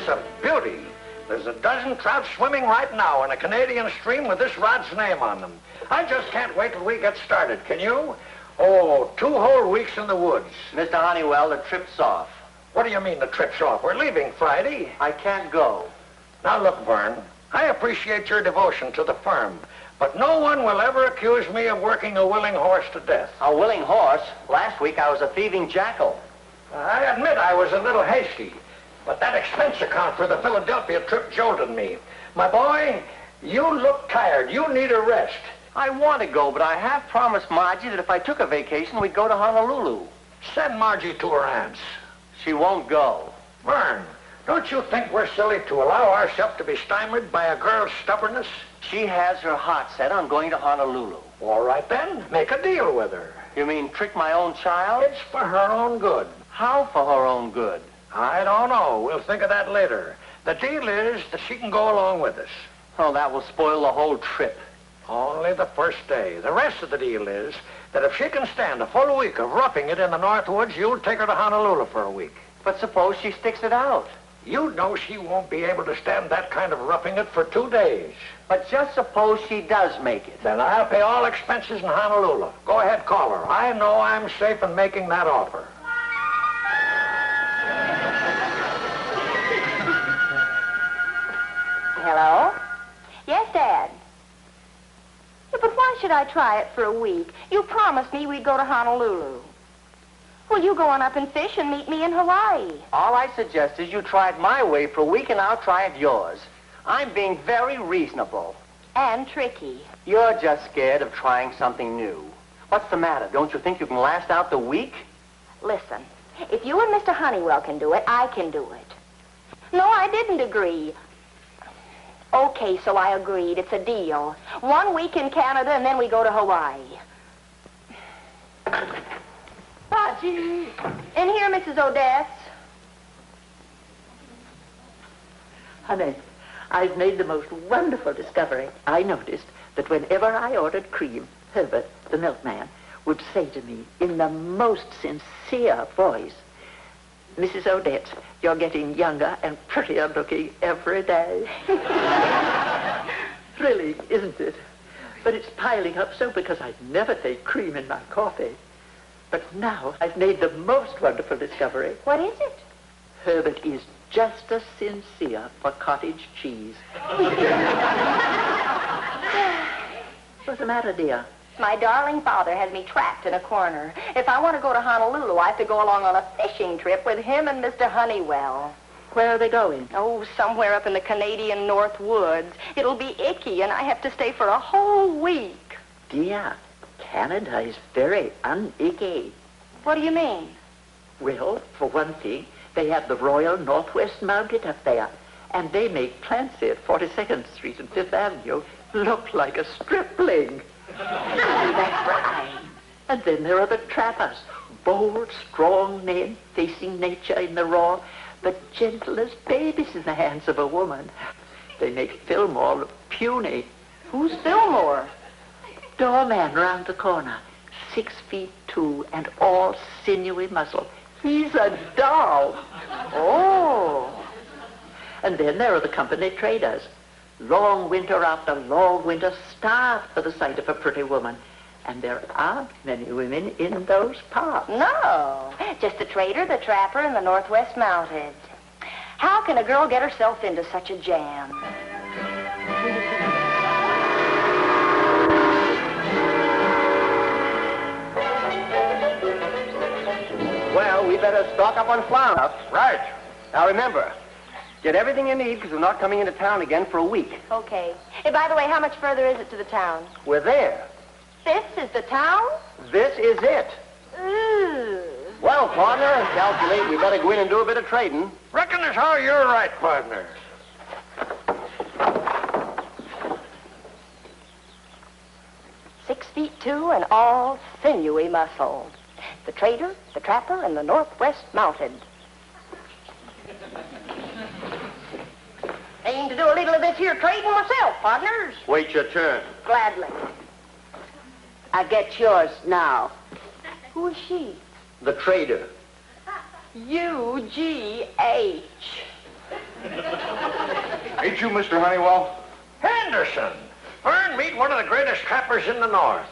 that's a beauty. There's a dozen trout swimming right now in a Canadian stream with this rod's name on them. I just can't wait till we get started. Can you? Oh, 2 whole weeks in the woods. Mr. Honeywell, the trip's off. What do you mean the trip's off? We're leaving Friday. I can't go. Now look, Vern, I appreciate your devotion to the firm, but no one will ever accuse me of working a willing horse to death. A willing horse? Last week I was a thieving jackal. I admit I was a little hasty, but that expense account for the Philadelphia trip jolted me. My boy, you look tired. You need a rest. I want to go, but I have promised Margie that if I took a vacation, we'd go to Honolulu. Send Margie to her aunt's. She won't go. Vern, don't you think we're silly to allow ourselves to be stymied by a girl's stubbornness? She has her heart set on going to Honolulu. All right then, make a deal with her. You mean trick my own child? It's for her own good. How for her own good? I don't know. We'll think of that later. The deal is that she can go along with us. Oh, that will spoil the whole trip. Only the first day. The rest of the deal is that if she can stand a full week of roughing it in the North Woods, you'll take her to Honolulu for a week. But suppose she sticks it out. You know she won't be able to stand that kind of roughing it for 2 days. But just suppose she does make it. Then I'll pay all expenses in Honolulu. Go ahead, call her. I know I'm safe in making that offer. Hello? Yes, Dad. Yeah, but why should I try it for a week? You promised me we'd go to Honolulu. Well, you go on up and fish and meet me in Hawaii. All I suggest is you try it my way for a week and I'll try it yours. I'm being very reasonable. And tricky. You're just scared of trying something new. What's the matter? Don't you think you can last out the week? Listen, if you and Mr. Honeywell can do it, I can do it. No, I didn't agree. Okay, so I agreed. It's a deal. 1 week in Canada, and then we go to Hawaii. Margie! In here, Mrs. Odetts. Honey, I've made the most wonderful discovery. I noticed that whenever I ordered cream, Herbert, the milkman, would say to me in the most sincere voice, Mrs. Odetts, you're getting younger and prettier looking every day. Thrilling, isn't it? But it's piling up so because I never take cream in my coffee. But now I've made the most wonderful discovery. What is it? Herbert is just as sincere for cottage cheese. What's the matter, dear? My darling father has me trapped in a corner. If I want to go to Honolulu, I have to go along on a fishing trip with him and Mr. Honeywell. Where are they going? Oh, somewhere up in the Canadian North Woods. It'll be icky, and I have to stay for a whole week. Dear, Canada is very unicky. What do you mean? Well, for one thing, they have the Royal Northwest Mounted up there, and they make Clancy at 42nd Street and 5th Avenue look like a stripling. That's right. And then there are the trappers, bold, strong men facing nature in the raw, but gentle as babies in the hands of a woman. They make Fillmore look puny. Who's Fillmore? Doorman round the corner, 6'2" and all sinewy muscle. He's a doll. Oh. And then there are the company traders. Long winter after long winter, starved for the sight of a pretty woman. And there aren't many women in those parts. No, just the trader, the trapper, and the Northwest Mounted. How can a girl get herself into such a jam? Well, we better stock up on flour. Right. Now remember, get everything you need because we're not coming into town again for a week. Okay. Hey, by the way, how much further is it to the town? We're there. This is the town? This is it. Ooh. Well, partner, calculate we better go in and do a bit of trading. Reckon as how you're right, partner. 6'2" and all sinewy muscled. The trader, the trapper, and the Northwest Mounted. Aim to do a little of this here trading myself, partners. Wait your turn. Gladly. I get yours now. Who is she? The trader. U-G-H. Ain't you Mr. Honeywell? Henderson. Vern, meet one of the greatest trappers in the North.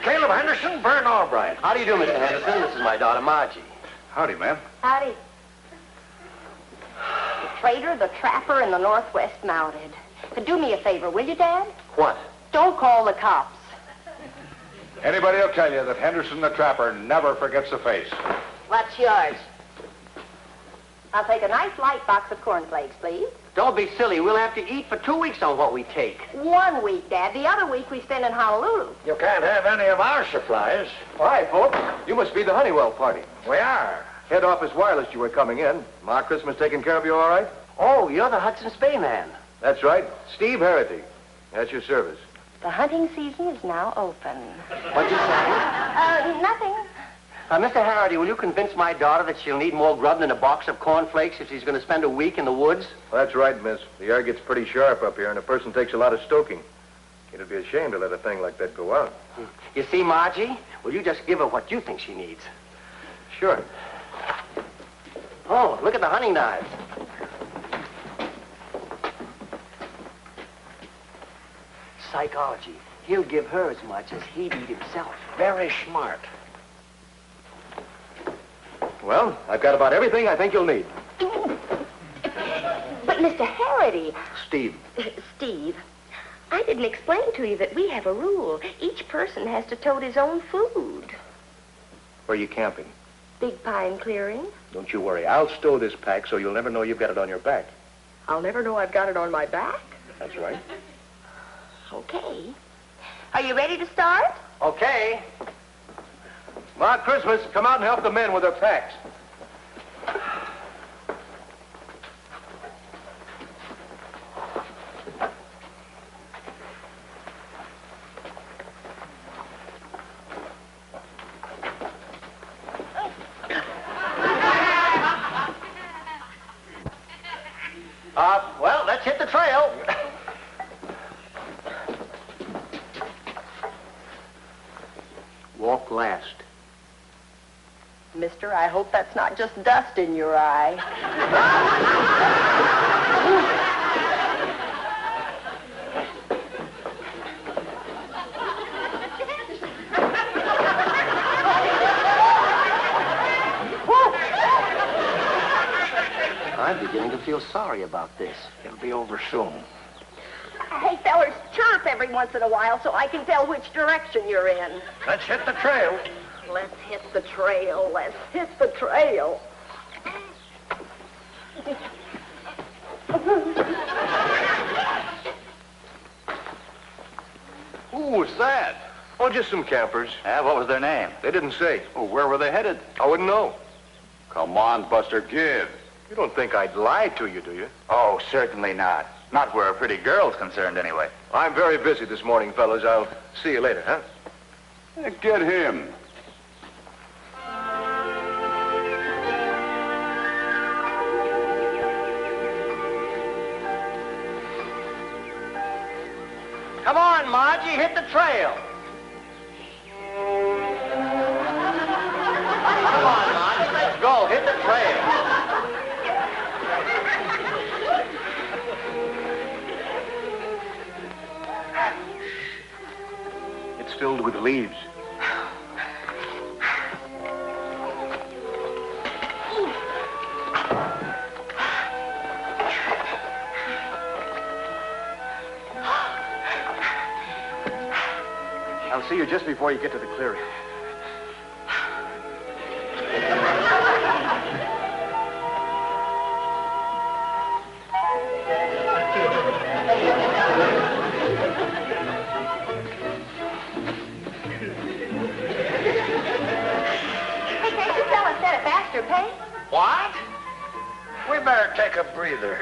Caleb Henderson, Vern Albright. How do you do, Mr. Henderson? This is my daughter, Margie. Howdy, ma'am. Howdy. The trader, the trapper, and the Northwest mounted. Do me a favor, will you, Dad? What? Don't call the cops. Anybody will tell you that Henderson the Trapper never forgets a face. What's yours? I'll take a nice light box of cornflakes, please. Don't be silly. We'll have to eat for 2 weeks on what we take. 1 week, Dad. The other week we spend in Honolulu. You can't have any of our supplies. Hi, folks. You must be the Honeywell party. We are. Head office wireless you were coming in. Ma Christmas taking care of you all right? Oh, you're the Hudson's Bay man. That's right. Steve Harity. That's your service. The hunting season is now open. What'd you say? Nothing. Mr. Harity, will you convince my daughter that she'll need more grub than a box of cornflakes if she's going to spend a week in the woods? Well, that's right, miss. The air gets pretty sharp up here, and a person takes a lot of stoking. It'd be a shame to let a thing like that go out. You see, Margie? Will you just give her what you think she needs? Sure. Oh, look at the hunting knives. Psychology. He'll give her as much as he'd eat himself. Very smart. Well, I've got about everything I think you'll need. But, Mr. Harity... Steve. Steve, I didn't explain to you that we have a rule. Each person has to tote his own food. Where are you camping? Big Pine Clearing. Don't you worry. I'll stow this pack so you'll never know you've got it on your back. I'll never know I've got it on my back. That's right. Okay. Are you ready to start? Okay. Ma Christmas, come out and help the men with their packs. Well, let's hit the trail. Walk last. Mister, I hope that's not just dust in your eye. I'm beginning to feel sorry about this. It'll be over soon. Hey, fellers, chirp every once in a while so I can tell which direction you're in. Let's hit the trail. Let's hit the trail. Let's hit the trail. Who was that? Oh, just some campers. What was their name? They didn't say. Oh, where were they headed? I wouldn't know. Come on, Buster, give. You don't think I'd lie to you, do you? Oh, certainly not. Not where a pretty girl's concerned, anyway. I'm very busy this morning, fellas. I'll see you later, huh? Get him. Come on, Margie, hit the trail. Come on, Margie, let's go. Hit the trail. It's filled with leaves. I'll see you just before you get to the clearing. Hey, can't you tell us set it faster pace? What? We better take a breather.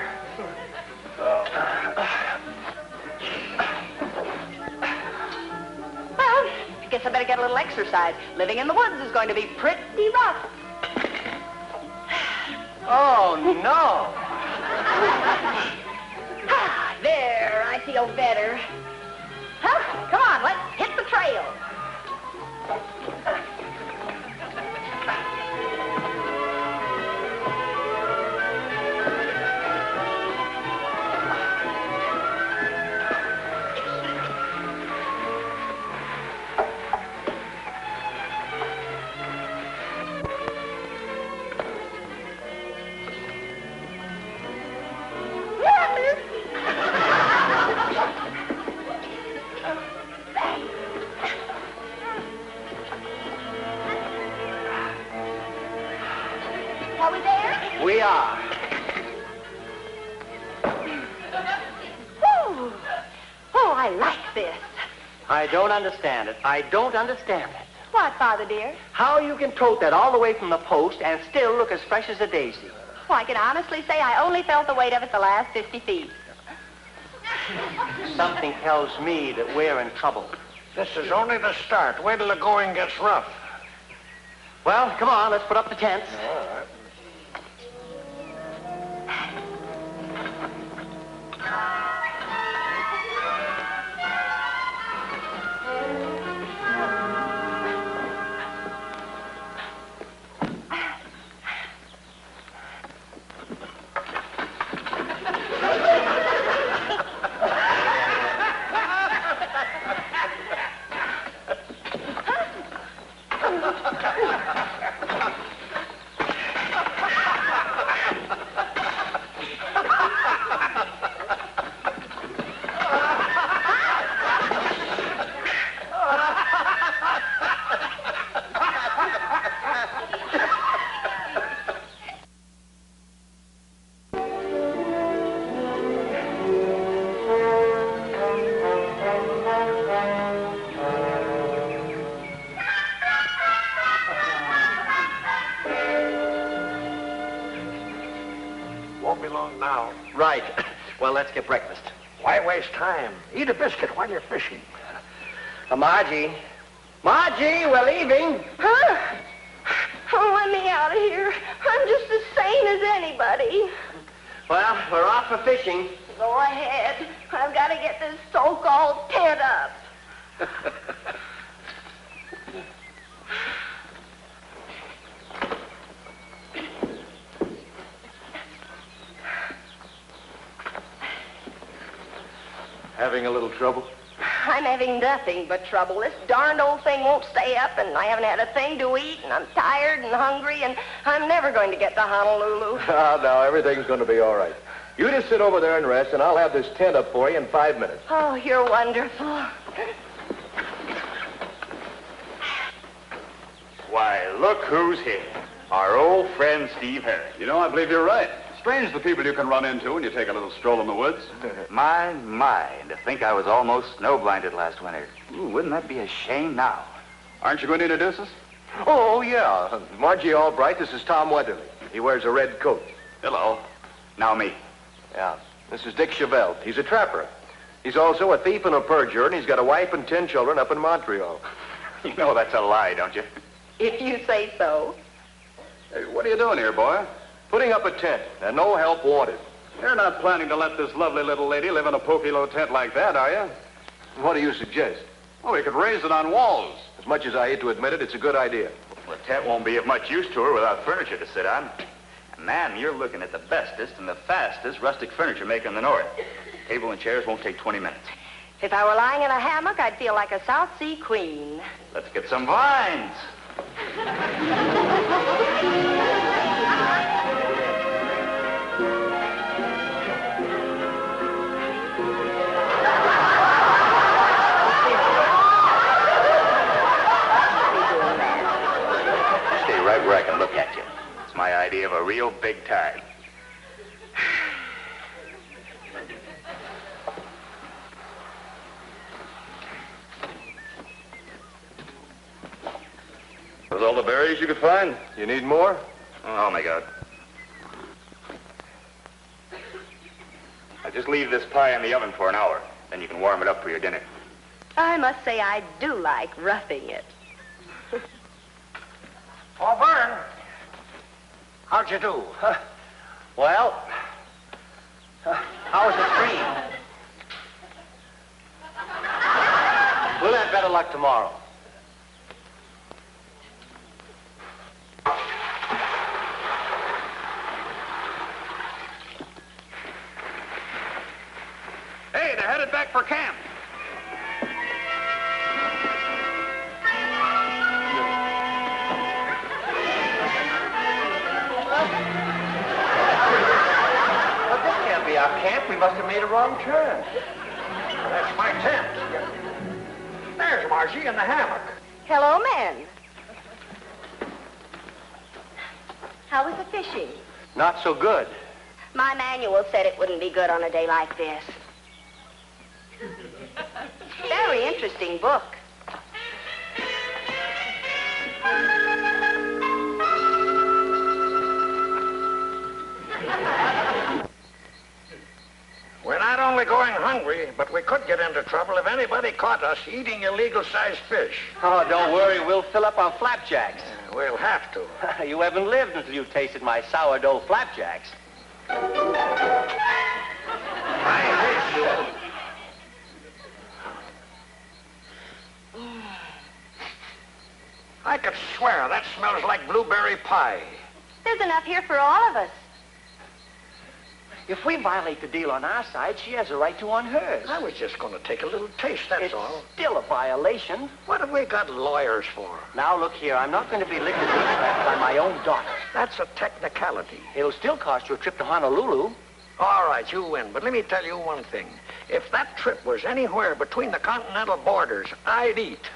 Well, guess I better get a little exercise. Living in the woods is going to be pretty rough. Oh, no. There, I feel better. Huh? Come on, let's hit the trail. like this. I don't understand it. I don't understand it. What, Father dear? How you can tote that all the way from the post and still look as fresh as a daisy. Well, I can honestly say I only felt the weight of it the last 50 feet. Something tells me that we're in trouble. This is only the start. Wait till the going gets rough. Well, come on, let's put up the tents. All right. Won't be long now. Right. Well, let's get breakfast. Why waste time? Eat a biscuit while you're fishing. Margie. Margie, we're leaving. Huh? Oh, let me out of here. I'm just as sane as anybody. Well, we're off for fishing. Go ahead. I've got to get this so-called tent up. Having a little trouble? I'm having nothing but trouble. This darned old thing won't stay up, and I haven't had a thing to eat, and I'm tired and hungry, and I'm never going to get to Honolulu. Oh, no, everything's going to be all right. You just sit over there and rest, and I'll have this tent up for you in 5 minutes. Oh, you're wonderful. Why, look who's here. Our old friend Steve Harris. You know, I believe you're right. Strange the people you can run into when you take a little stroll in the woods. My, to think I was almost snow-blinded last winter. Ooh, wouldn't that be a shame now? Aren't you going to introduce us? Oh, yeah. Margie Albright, this is Tom Weatherly. He wears a red coat. Hello. Now me. Yeah. This is Dick Chevelle. He's a trapper. He's also a thief and a perjurer, and he's got a wife and 10 children up in Montreal. You know that's a lie, don't you? If you say so. Hey, what are you doing here, boy? Putting up a tent, and no help wanted. You're not planning to let this lovely little lady live in a pokey low tent like that, are you? What do you suggest? Oh, we could raise it on walls. As much as I hate to admit it, it's a good idea. Well, the tent won't be of much use to her without furniture to sit on. And, man, you're looking at the bestest and the fastest rustic furniture maker in the north. Table and chairs won't take 20 minutes. If I were lying in a hammock, I'd feel like a South Sea queen. Let's get some vines. Right where I can look at you. It's my idea of a real big time. Those all the berries you could find? You need more? Oh, my God. Now, just leave this pie in the oven for an hour. Then you can warm it up for your dinner. I must say I do like roughing it. Oh, Vern. How'd you do? Well, how was the stream? We'll have better luck tomorrow. Hey, they're headed back for camp. Our camp, we must have made a wrong turn. That's my tent. There's Margie in the hammock. Hello, men. How was the fishing? Not so good. My manual said it wouldn't be good on a day like this. Very interesting book. We're not only going hungry, but we could get into trouble if anybody caught us eating illegal-sized fish. Oh, don't worry. We'll fill up on flapjacks. We'll have to. You haven't lived until you've tasted my sourdough flapjacks. I hate you. I could swear that smells like blueberry pie. There's enough here for all of us. If we violate the deal on our side, she has a right to on hers. I was just going to take a little taste, that's It's all. still a violation. What have we got lawyers for? Now, look here. I'm not going to be licked and bootstrapped by my own daughter. That's a technicality. It'll still cost you a trip to Honolulu. All right, you win, but let me tell you one thing. If that trip was anywhere between the continental borders, I'd eat.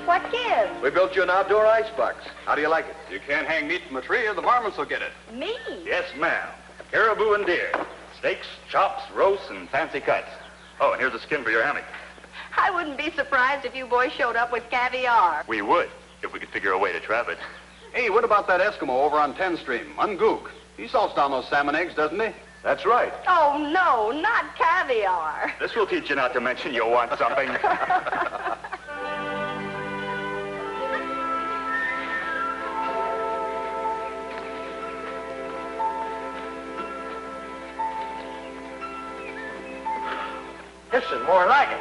What gives? We built you an outdoor icebox. How do you like it? You can't hang meat from a tree or the varmints will get it. Me? Yes, ma'am. Caribou and deer. Steaks, chops, roasts, and fancy cuts. Oh, and here's a skin for your hammock. I wouldn't be surprised if you boys showed up with caviar. We would, if we could figure a way to trap it. Hey, what about that Eskimo over on 10th Stream, Ungook? He salts down those salmon eggs, doesn't he? That's right. Oh, no, not caviar. This will teach you not to mention you want something. This is more like it.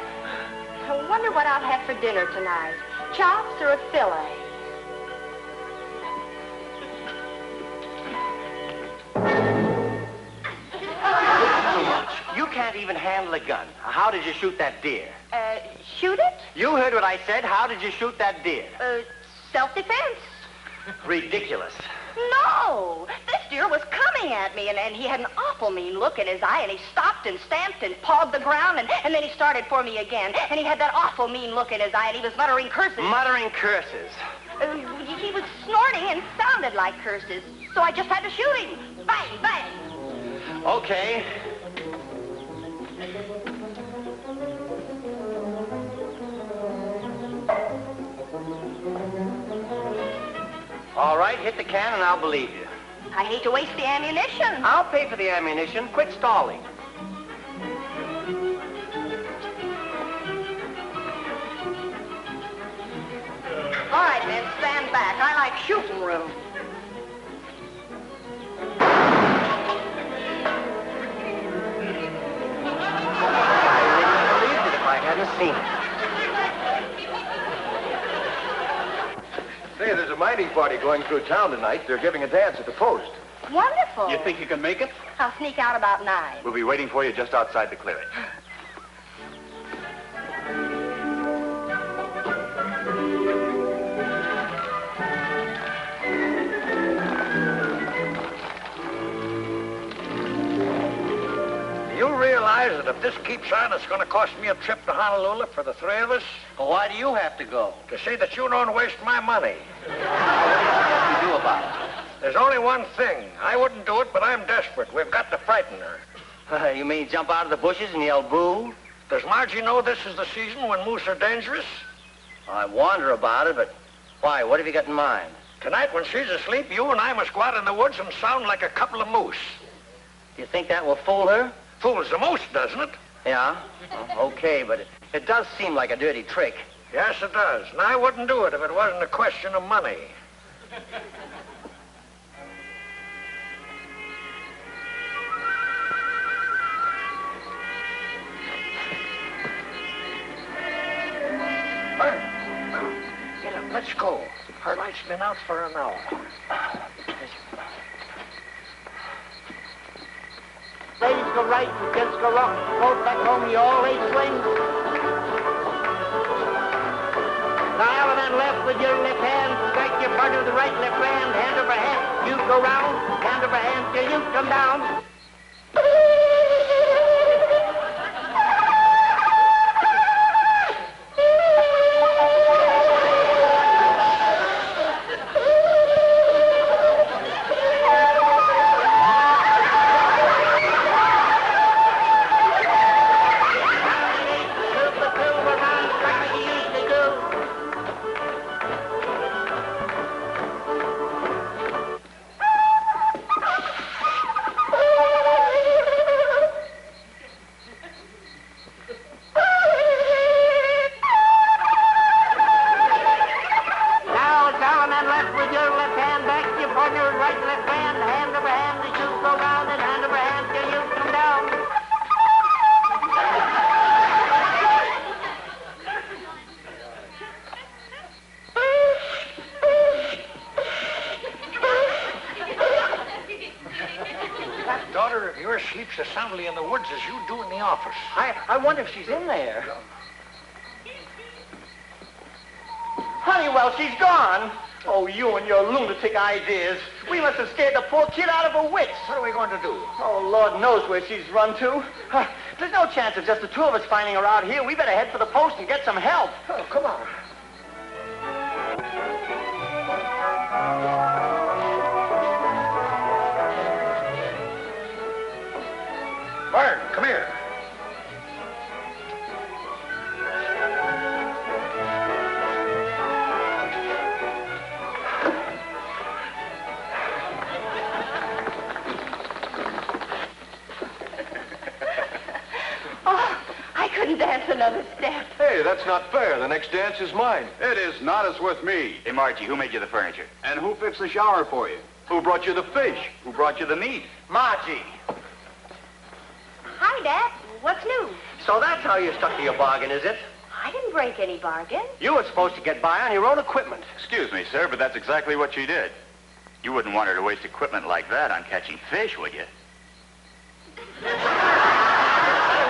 I wonder what I'll have for dinner tonight. Chops or a fillet? Too much. You can't even handle a gun. How did you shoot that deer? Shoot it? You heard what I said. How did you shoot that deer? Self-defense. Ridiculous. No! This deer was coming at me, and he had an awful mean look in his eye, and he stopped and stamped and pawed the ground, and then he started for me again, and he had that awful mean look in his eye, and he was muttering curses. Muttering curses. He was snorting and sounded like curses, so I just had to shoot him. Bang, bang. Okay. All right, hit the can and I'll believe you. I hate to waste the ammunition. I'll pay for the ammunition. Quit stalling. All right, men, stand back. I like shooting room. I wouldn't have believed it if I hadn't seen it. Say, there's a mining party going through town tonight. They're giving a dance at the post. Wonderful. You think you can make it? I'll sneak out about 9. We'll be waiting for you just outside the clearing. Do you realize that if this keeps on, it's going to cost me a trip to Honolulu for the three of us? Well, why do you have to go? To see that you don't waste my money. What do you do about it? There's only one thing. I wouldn't do it, but I'm desperate. We've got to frighten her. You mean jump out of the bushes and yell boo? Does Margie know this is the season when moose are dangerous? I wonder about it, but why? What have you got in mind? Tonight, when she's asleep, you and I must go out in the woods and sound like a couple of moose. Do you think that will fool her? Fools the moose, doesn't it? Yeah? Oh, okay, but it does seem like a dirty trick. Yes, it does. And I wouldn't do it if it wasn't a question of money. Get up, let's go. Her light's been out for an hour. Ladies go right and gents go left. Both back home, you all 8 swings. Now, Allen left with your left hand. Strike your partner with the right left hand. Hand over hand. You go round. Hand over hand till you come down. left with your left hand, back to your partner with right left hand over hand, the shoes go down, and hand over hand till you come down. That daughter of yours sleeps as soundly in the woods as you do in the office. I wonder if she's in there. Honeywell, she's gone. Oh, you and your lunatic ideas. We must have scared the poor kid out of her wits. What are we going to do? Oh, Lord knows where she's run to. There's no chance of just the two of us finding her out here. We better head for the post and get some help. Oh, come on. Vern, come here. Dance another step. Hey, that's not fair. The next dance is mine. It is not. It's with me. Hey, Margie, who made you the furniture? And who fixed the shower for you? Who brought you the fish? Who brought you the meat? Margie. Hi, Dad. What's new? So that's how you stuck to your bargain, is it? I didn't break any bargain. You were supposed to get by on your own equipment. Excuse me, sir, but that's exactly what she did. You wouldn't want her to waste equipment like that on catching fish, would you? They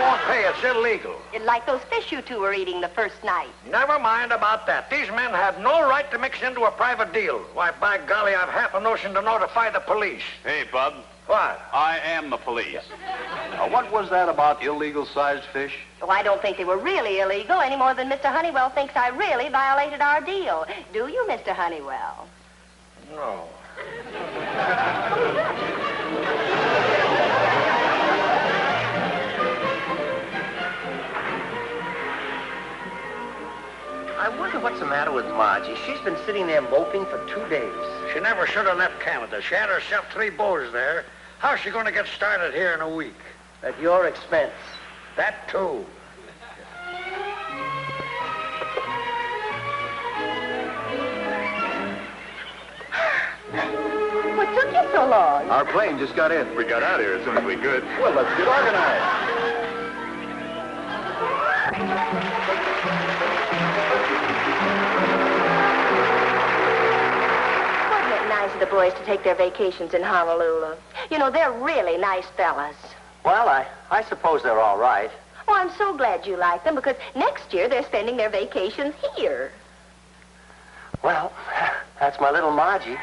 won't pay. It's illegal. Like those fish you two were eating the first night. Never mind about that. These men have no right to mix into a private deal. Why, by golly, I've half a notion to notify the police. Hey, Bub. What? I am the police. What was that about illegal-sized fish? Oh, I don't think they were really illegal any more than Mr. Honeywell thinks I really violated our deal. Do you, Mr. Honeywell? No. I wonder what's the matter with Margie. She's been sitting there moping for 2 days. She never should have left Canada. She had herself 3 beaux there. How's she going to get started here in a week? At your expense. That, too. What took you so long? Our plane just got in. We got out of here as soon as we could. Well, let's get organized. Wasn't it nice of the boys to take their vacations in Honolulu? You know, they're really nice fellas. Well, I suppose they're all right. Oh, I'm so glad you like them, because next year they're spending their vacations here. Well, that's my little Margie.